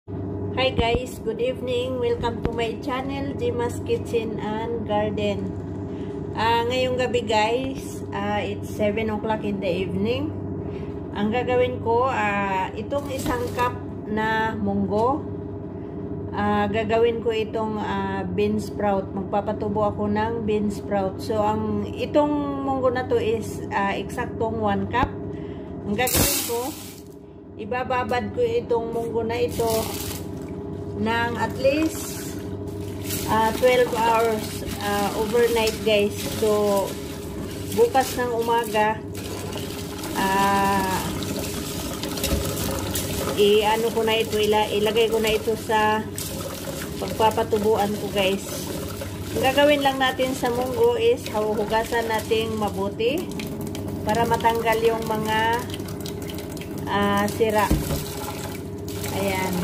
Hi guys, good evening. Welcome to my channel, Jima's Kitchen and Garden. Ngayong gabi guys, it's 7 o'clock in the evening. Ang gagawin ko, itong isang cup na munggo. Gagawin ko itong bean sprout. Magpapatubo ako ng bean sprout. So, itong munggo na to is eksaktong 1 cup. Ang gagawin ko, ibababad ko itong munggo na ito ng at least 12 hours overnight guys. So bukas ng umaga ano ko na ito, ilagay ko na ito sa pagpapatubuan ko guys. Ang gagawin lang natin sa munggo is hugasan nating mabuti para matanggal yung mga sira. Ayan.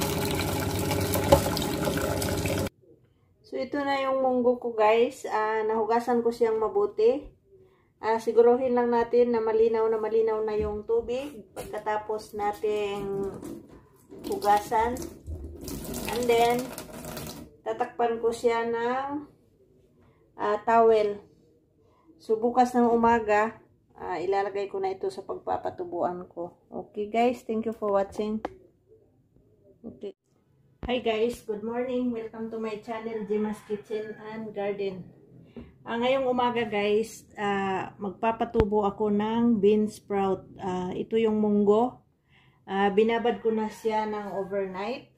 So, ito na yung munggo ko guys. Nahugasan ko siyang mabuti. Siguruhin lang natin na malinaw na yung tubig. Pagkatapos nating hugasan. And then, tatakpan ko siya ng towel. So, bukas ng umaga, ilalagay ko na ito sa pagpapatubuan ko. Okay guys, thank you for watching. Okay. Hi guys, good morning. Welcome to my channel, Jima's Kitchen and Garden. Ngayong umaga guys, magpapatubo ako ng bean sprout. Ito yung munggo. Binabad ko na siya ng overnight.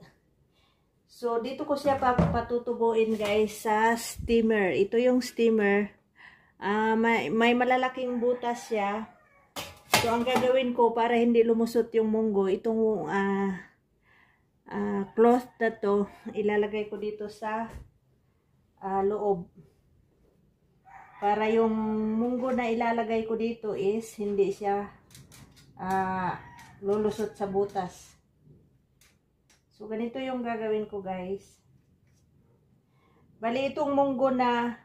So, dito ko siya papatutubuin guys sa steamer. Ito yung steamer. May malalaking butas siya. So, ang gagawin ko para hindi lumusot yung munggo, itong cloth na to, ilalagay ko dito sa loob. Para yung munggo na ilalagay ko dito is hindi siya lulusot sa butas. So, ganito yung gagawin ko guys. Bali, itong munggo na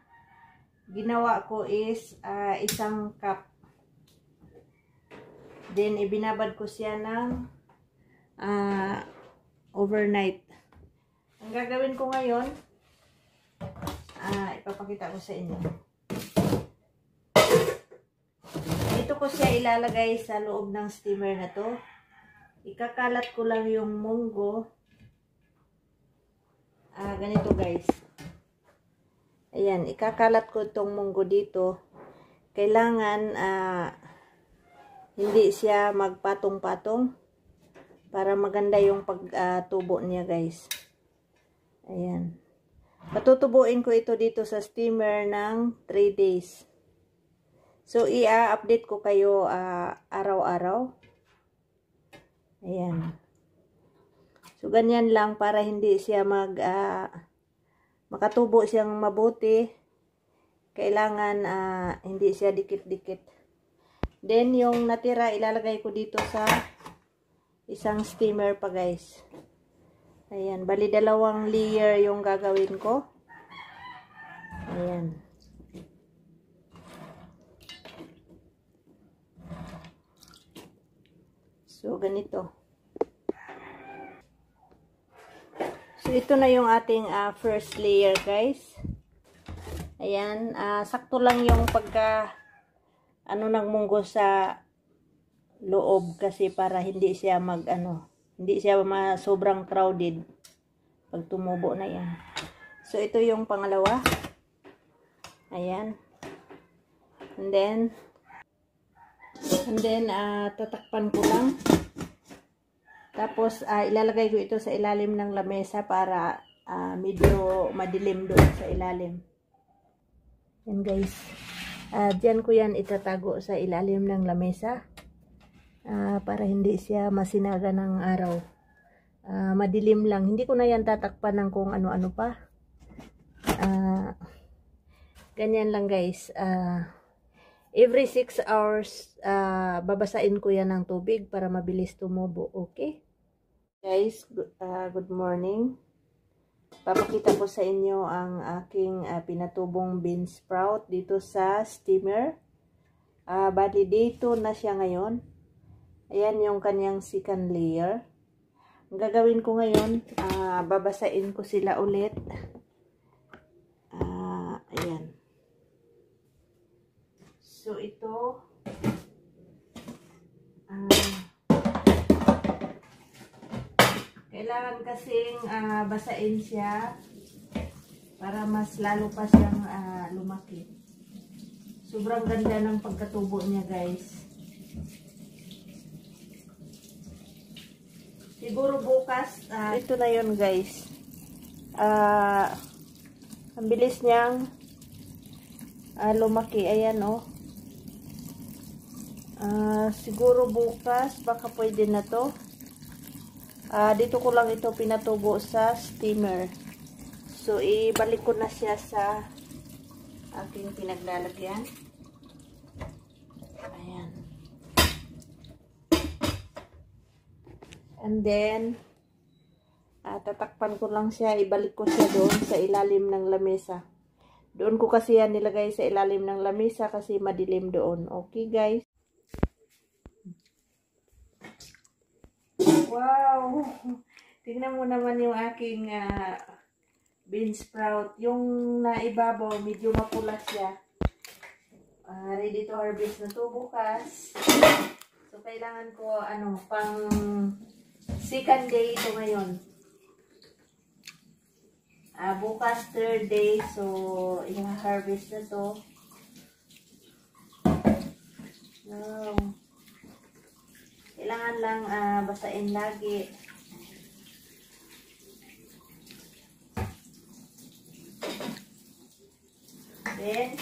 ginawa ko is isang cup. Then, ibinabad ko siya ng overnight. Ang gagawin ko ngayon, ipapakita ko sa inyo. Dito ko siya ilalagay sa loob ng steamer na to. Ikakalat ko lang yung munggo. Ganito guys. Ayan, ikakalat ko itong munggo dito. Kailangan hindi siya magpatong-patong para maganda yung pagtubo niya guys. Ayan. Patutubuin ko ito dito sa steamer ng 3 days. So, i-update ko kayo araw-araw. Ayan. So, ganyan lang para hindi siya makatubo siyang mabuti. Kailangan hindi siya dikit-dikit. Then, yung natira ilalagay ko dito sa isang steamer pa guys. Ayan, bali 2 layer yung gagawin ko. Ayan. So, ganito. So, ito na yung ating first layer guys. Ayan, sakto lang yung ng munggo sa loob kasi para hindi siya hindi siya sobrang crowded pag tumubo na yan. So, ito yung pangalawa. Ayan. And then tatakpan ko lang. Tapos, ilalagay ko ito sa ilalim ng lamesa para medyo madilim doon sa ilalim. Yan guys. Diyan ko yan itatago sa ilalim ng lamesa. Para hindi siya masinaga ng araw. Madilim lang. Hindi ko na yan tatakpan ng kung ano-ano pa. Ganyan lang guys. Every 6 hours, babasain ko yan ng tubig para mabilis tumubo. Okay? Guys, good morning. Papakita ko sa inyo ang aking pinatubong bean sprout dito sa steamer. Bali dito na siya ngayon. Ayan yung kanyang second layer. ang gagawin ko ngayon, babasain ko sila ulit. Ayan. So, ito, kailangan kasing basain siya para mas lalo pa siyang lumaki. Sobrang ganda ng pagkatubo niya, guys. Siguro bukas, ito na yun, guys. Ang bilis niyang lumaki. Ayan, oh. Siguro bukas, baka pwede na to. Dito ko lang ito pinatubo sa steamer. So, ibalik ko na siya sa aking pinaglalagyan. Ayan. And then, tatakpan ko lang siya. Ibalik ko siya doon sa ilalim ng lamesa. Doon ko kasi yan nilagay sa ilalim ng lamesa kasi madilim doon. Okay, guys? Wow! Tingnan mo naman yung aking bean sprout. Yung naibabaw, medyo mapula siya. Ready to harvest na to bukas. So, kailangan ko, pang second day ito ngayon. Bukas, third day. So, i-harvest na to. Wow. Kailangan lang basain lagi. Then,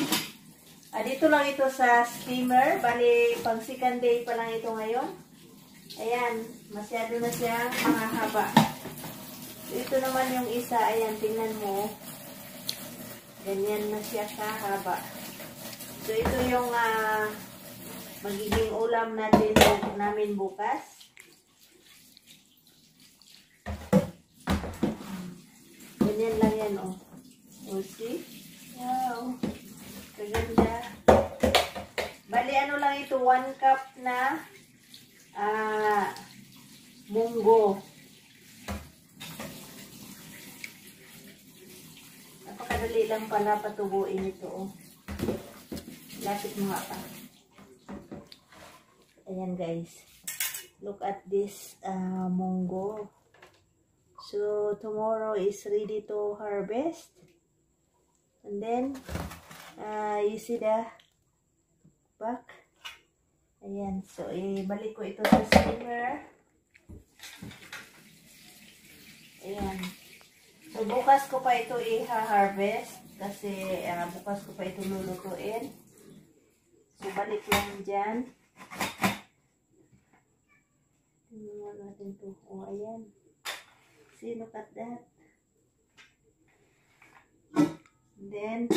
dito lang ito sa steamer. Bali, pang second day pa lang ito ngayon. Ayan, masyado na siyang mahaba. Ito naman yung isa. Ayan, tingnan mo. Ganyan na siya kahaba. So, ito yung magiging ulam namin bukas. Ganyan lang yan, oh. Oh, see? Wow. Kaganda. Bali, lang ito? 1 cup na munggo. Napakadali lang pala patubuin ito, oh. Lapit mo nga pa. Ayan, guys. Look at this munggo. So, tomorrow is ready to harvest. And then, you see the back. Ayan. So, ibalik ko ito sa steamer. Ayan. So, bukas ko pa ito i-harvest. Kasi, bukas ko pa ito lulutuin. So, balik lang dyan. Tingnan natin ito. O, ayan. See, look at that. And then,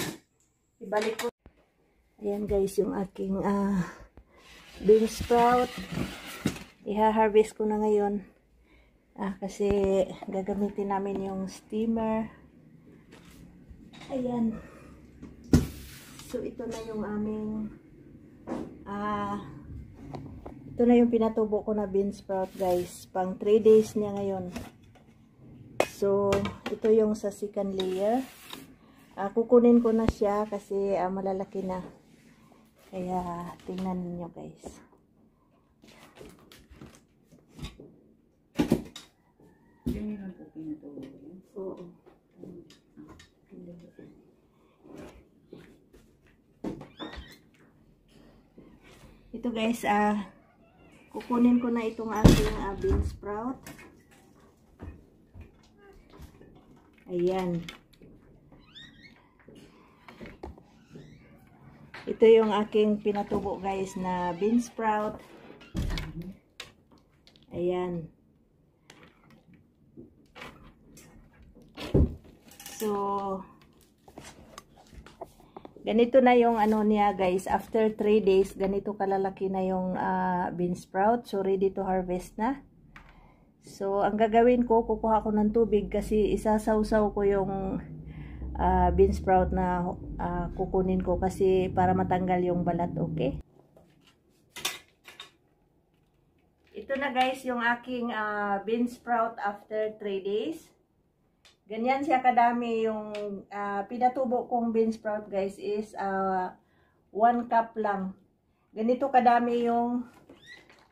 ibalik ko. Ayan, guys, yung aking bean sprout. Iha-harvest ko na ngayon. Kasi gagamitin namin yung steamer. Ayan. So, ito na yung aming ito na yung pinatubo ko na bean sprout, guys. Pang 3 days niya ngayon. So, ito yung sa second layer. Kukunin ko na siya kasi malalaki na. Kaya, tingnan niyo, guys. Oo. Ito, guys, kukunin ko na itong aking bean sprout. Ayan. Ito yung aking pinatubo, guys, na bean sprout. Ayan. So, ganito na yung ano niya, guys. After 3 days, ganito kalalaki na yung bean sprout. So, ready to harvest na. So, ang gagawin ko, kukuha ko ng tubig kasi isasawsaw ko yung bean sprout na kukunin ko kasi para matanggal yung balat, okay? Ito na guys yung aking bean sprout after 3 days. Ganyan siya kadami yung pinatubo kong bean sprout guys is 1 cup lang. Ganito kadami yung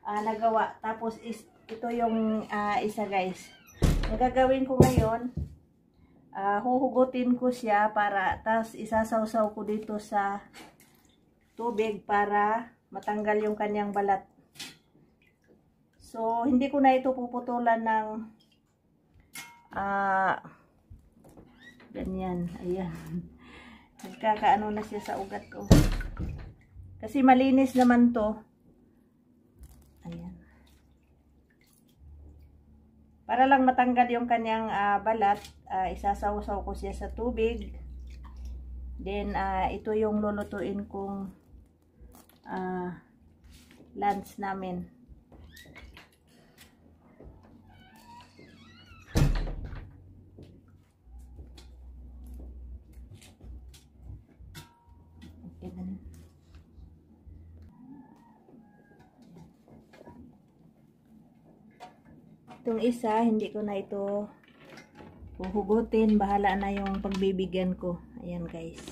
nagawa. Tapos ito yung isa guys. Ang gagawin ko ngayon, huhugutin ko siya para tas isasawsaw ko dito sa tubig para matanggal yung kanyang balat. So, hindi ko na ito puputulan ng ganyan. Ayan. Nagkakaano na siya sa ugat ko. Kasi malinis naman to. Ayan. Para lang matanggal yung kanyang balat, isasawsaw ko siya sa tubig. Then, ito yung lulutuin kong lunch namin. Itong isa, hindi ko na ito huhugutin. Bahala na yung pagbibigyan ko. Ayan guys.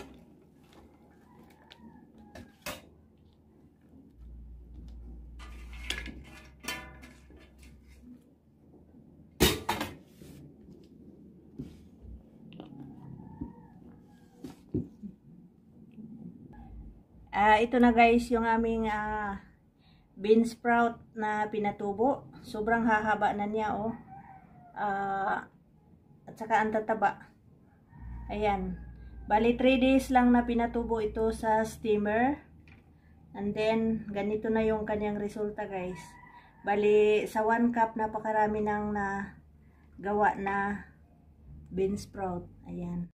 Ito na guys yung aming bean sprout na pinatubo. Sobrang hahaba na niya oh. At saka ang tataba. Ayan. Bali 3 days lang na pinatubo ito sa steamer. And then ganito na yung kanyang resulta guys. Bali sa 1 cup napakarami nang gawa na bean sprout. Ayan.